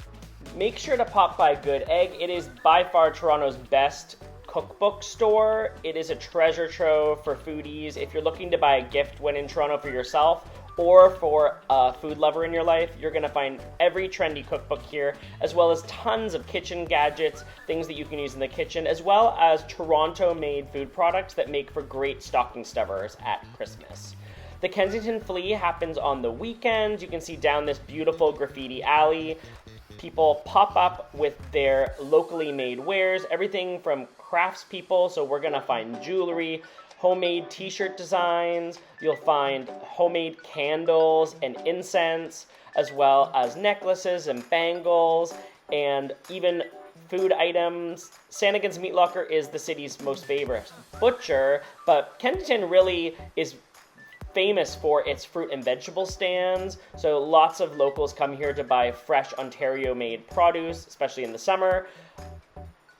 Make sure to pop by Good Egg. It is by far Toronto's best cookbook store. It is a treasure trove for foodies. If you're looking to buy a gift when in Toronto for yourself or for a food lover in your life, you're going to find every trendy cookbook here, as well as tons of kitchen gadgets, things that you can use in the kitchen, as well as Toronto-made food products that make for great stocking stuffers at Christmas. The Kensington Flea happens on the weekends. You can see down this beautiful graffiti alley. People pop up with their locally made wares, everything from craftspeople, so we're gonna find jewelry, homemade t-shirt designs, you'll find homemade candles and incense, as well as necklaces and bangles, and even food items. Sanigan's Meat Locker is the city's most favorite butcher, but Kensington really is famous for its fruit and vegetable stands, so lots of locals come here to buy fresh Ontario-made produce, especially in the summer.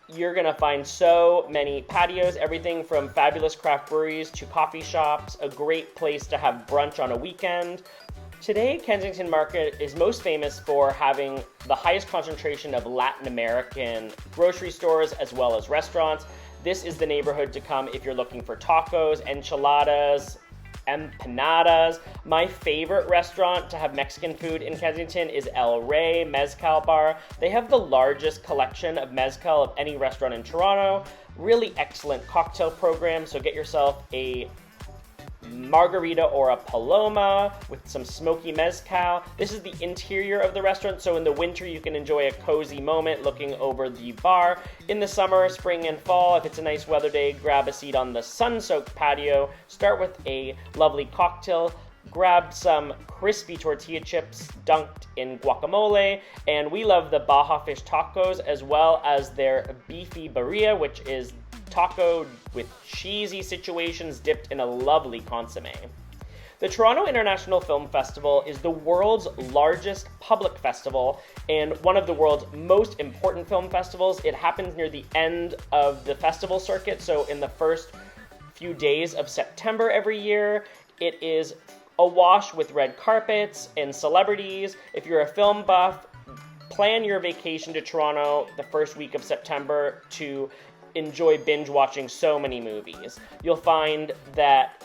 You're gonna find so many patios, everything from fabulous craft breweries to coffee shops, a great place to have brunch on a weekend. Today, Kensington Market is most famous for having the highest concentration of Latin American grocery stores as well as restaurants. This is the neighborhood to come if you're looking for tacos, enchiladas, empanadas. My favorite restaurant to have Mexican food in Kensington is El Rey Mezcal Bar. They have the largest collection of mezcal of any restaurant in Toronto. Really excellent cocktail program, so get yourself a margarita or a paloma with some smoky mezcal. This is the interior of the restaurant, so in the winter you can enjoy a cozy moment looking over the bar. In the summer, spring, and fall, if it's a nice weather day, grab a seat on the sun-soaked patio, start with a lovely cocktail, grab some crispy tortilla chips dunked in guacamole, and we love the Baja fish tacos as well as their beefy birria, which is taco with cheesy situations dipped in a lovely consomme. The Toronto International Film Festival is the world's largest public festival and one of the world's most important film festivals. It happens near the end of the festival circuit, so in the first few days of September every year. It is awash with red carpets and celebrities. If you're a film buff, plan your vacation to Toronto the first week of September to enjoy binge watching so many movies. You'll find that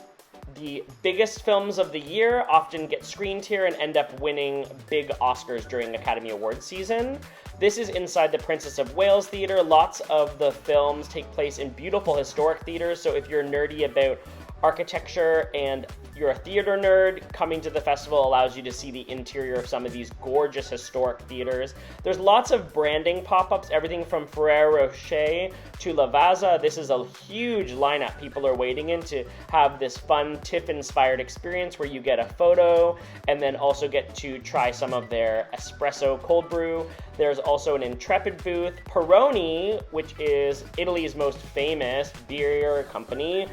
the biggest films of the year often get screened here and end up winning big Oscars during Academy Awards season. This is inside the Princess of Wales Theatre. Lots of the films take place in beautiful historic theaters, so if you're nerdy about architecture and you're a theater nerd, coming to the festival allows you to see the interior of some of these gorgeous historic theaters. There's lots of branding pop-ups, everything from Ferrero Rocher to Lavazza. This is a huge lineup. People are waiting in to have this fun TIFF-inspired experience where you get a photo and then also get to try some of their espresso cold brew. There's also an Intrepid booth. Peroni, which is Italy's most famous beer company,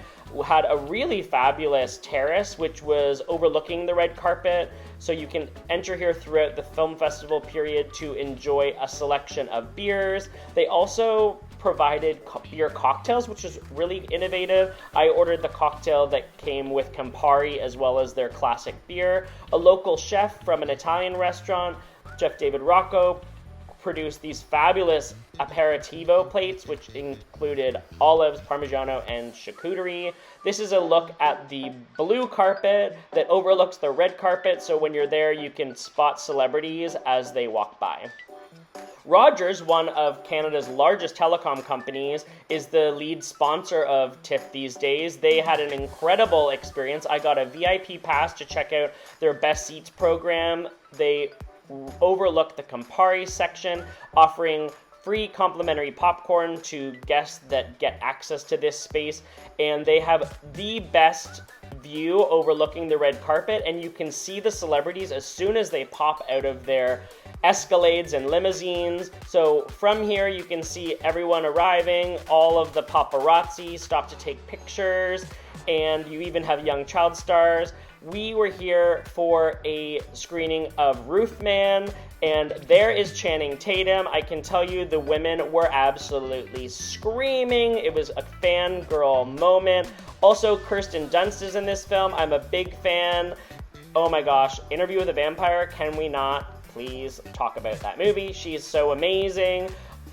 had a really fabulous terrace which was overlooking the red carpet, so you can enter here throughout the film festival period to enjoy a selection of beers. They also provided beer cocktails, which is really innovative. I ordered the cocktail that came with Campari as well as their classic beer. A local chef from an Italian restaurant, Chef David Rocco, produced these fabulous aperitivo plates, which included olives, parmigiano, and charcuterie. This is a look at the blue carpet that overlooks the red carpet, so when you're there, you can spot celebrities as they walk by. Rogers, one of Canada's largest telecom companies, is the lead sponsor of TIFF these days. They had an incredible experience. I got a VIP pass to check out their Best Seats program. They overlook the Campari section, offering free complimentary popcorn to guests that get access to this space, and they have the best view overlooking the red carpet, and you can see the celebrities as soon as they pop out of their Escalades and limousines. So from here you can see everyone arriving, all of the paparazzi stop to take pictures, and you even have young child stars. We were here for a screening of Roofman, and there is Channing Tatum. I can tell you the women were absolutely screaming. It was a fangirl moment. Also, Kirsten Dunst is in this film. I'm a big fan. Oh my gosh, Interview with a Vampire, can we not please talk about that movie? She is so amazing.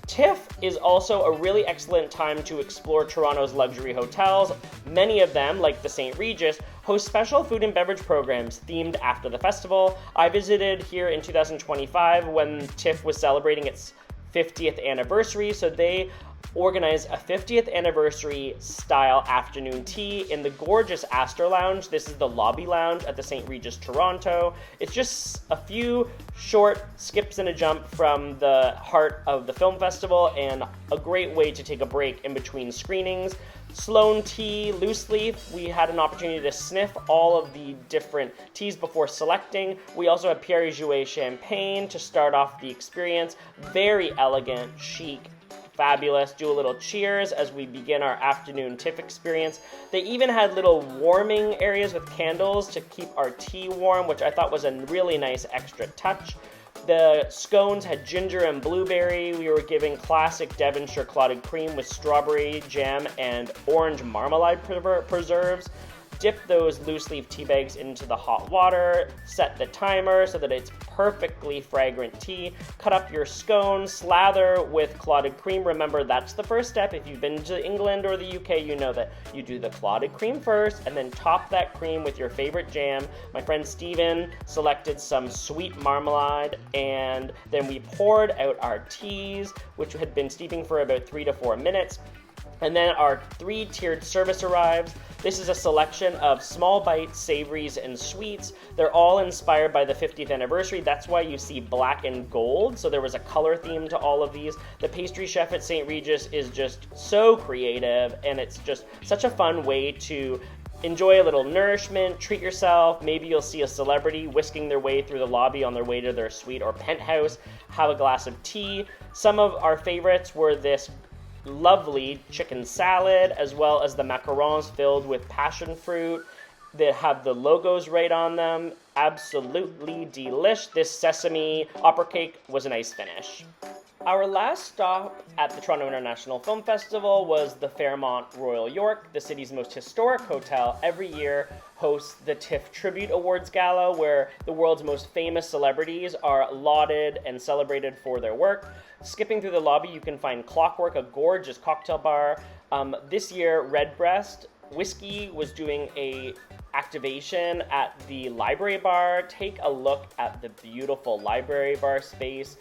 TIFF is also a really excellent time to explore Toronto's luxury hotels. Many of them, like the St. Regis, host special food and beverage programs themed after the festival. I visited here in 2025 when TIFF was celebrating its 50th anniversary, so they organized a 50th anniversary style afternoon tea in the gorgeous Astor Lounge. This is the lobby lounge at the St. Regis Toronto. It's just a few short skips and a jump from the heart of the film festival and a great way to take a break in between screenings. Sloan Tea Loose Leaf, we had an opportunity to sniff all of the different teas before selecting. We also have Pierre Jouet Champagne to start off the experience. Very elegant, chic, fabulous. Do a little cheers as we begin our afternoon TIFF experience. They even had little warming areas with candles to keep our tea warm, which I thought was a really nice extra touch. The scones had ginger and blueberry. We were giving classic Devonshire clotted cream with strawberry jam and orange marmalade preserves. Dip those loose leaf tea bags into the hot water, set the timer so that it's perfectly fragrant tea, cut up your scones, slather with clotted cream. Remember, that's the first step. If you've been to England or the UK, you know that you do the clotted cream first and then top that cream with your favorite jam. My friend Steven selected some sweet marmalade, and then we poured out our teas, which had been steeping for about 3 to 4 minutes. And then our 3-tiered service arrives. This is a selection of small bites, savories, and sweets. They're all inspired by the 50th anniversary. That's why you see black and gold. So there was a color theme to all of these. The pastry chef at St. Regis is just so creative, and it's just such a fun way to enjoy a little nourishment, treat yourself. Maybe you'll see a celebrity whisking their way through the lobby on their way to their suite or penthouse. Have a glass of tea. Some of our favorites were this lovely chicken salad, as well as the macarons filled with passion fruit that have the logos right on them. Absolutely delish. This sesame opera cake was a nice finish. Our last stop at the Toronto International Film Festival was the Fairmont Royal York. The city's most historic hotel every year hosts the TIFF Tribute Awards Gala, where the world's most famous celebrities are lauded and celebrated for their work. Skipping through the lobby, you can find Clockwork, a gorgeous cocktail bar. This year, Redbreast Whiskey was doing a activation at the library bar. Take a look at the beautiful library bar space.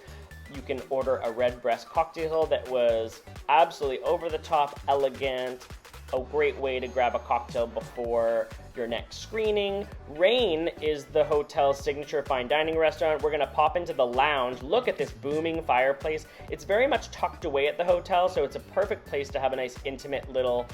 You can order a Redbreast cocktail that was absolutely over the top, elegant. a great way to grab a cocktail before your next screening. Rain is the hotel's signature fine dining restaurant. We're gonna pop into the lounge. Look at this booming fireplace. It's very much tucked away at the hotel, so it's a perfect place to have a nice intimate little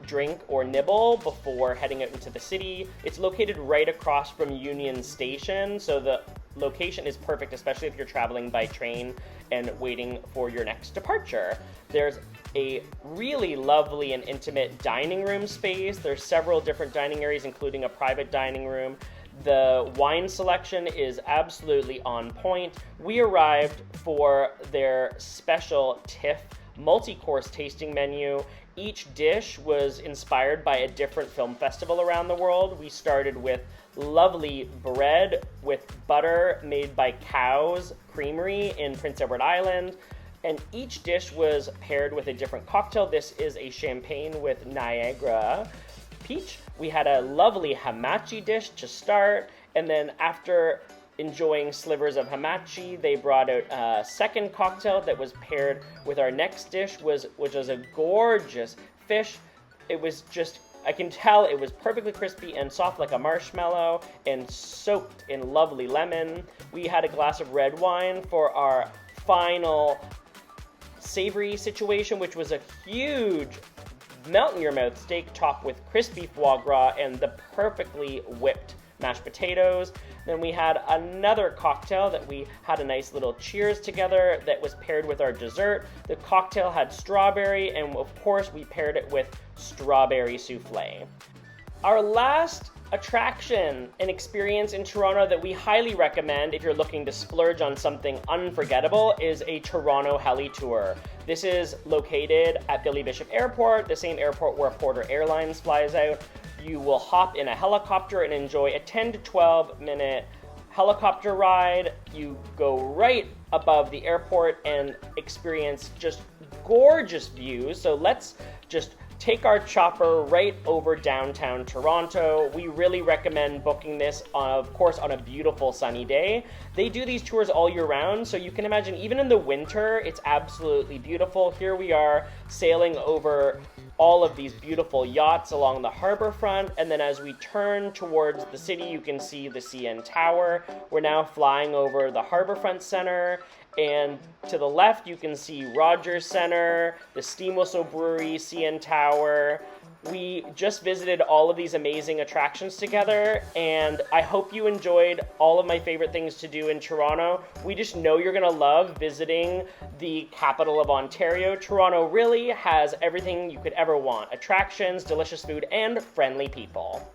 drink or nibble before heading out into the city. It's located right across from Union Station, so the location is perfect, especially if you're traveling by train and waiting for your next departure. There's a really lovely and intimate dining room space. There's several different dining areas, including a private dining room. The wine selection is absolutely on point. We arrived for their special TIFF multi-course tasting menu. Each dish was inspired by a different film festival around the world. We started with lovely bread with butter made by Cow's Creamery in Prince Edward Island, and each dish was paired with a different cocktail. This is a champagne with Niagara peach. We had a lovely hamachi dish to start, and then after enjoying slivers of hamachi, they brought out a second cocktail that was paired with our next dish, which was a gorgeous fish. It was just, I can tell it was perfectly crispy and soft like a marshmallow and soaked in lovely lemon. We had a glass of red wine for our final savory situation, which was a huge melt-in-your-mouth steak topped with crispy foie gras and the perfectly whipped mashed potatoes. Then we had another cocktail that we had a nice little cheers together that was paired with our dessert. The cocktail had strawberry, and of course we paired it with strawberry souffle. Our last attraction and experience in Toronto that we highly recommend if you're looking to splurge on something unforgettable is a Toronto heli tour. This is located at Billy Bishop Airport, the same airport where Porter Airlines flies out. You will hop in a helicopter and enjoy a 10 to 12 minute helicopter ride. You go right above the airport and experience just gorgeous views. So let's just take our chopper right over downtown Toronto. We really recommend booking this, of course, on a beautiful sunny day. They do these tours all year round, so you can imagine even in the winter, it's absolutely beautiful. Here we are sailing over all of these beautiful yachts along the harbor front, and then as we turn towards the city, you can see the CN Tower. We're now flying over the Harborfront Center, and to the left, you can see Rogers Center, the Steam Whistle Brewery, CN Tower. We just visited all of these amazing attractions together, and I hope you enjoyed all of my favorite things to do in Toronto. We just know you're gonna love visiting the capital of Ontario. Toronto really has everything you could ever want: attractions, delicious food, and friendly people.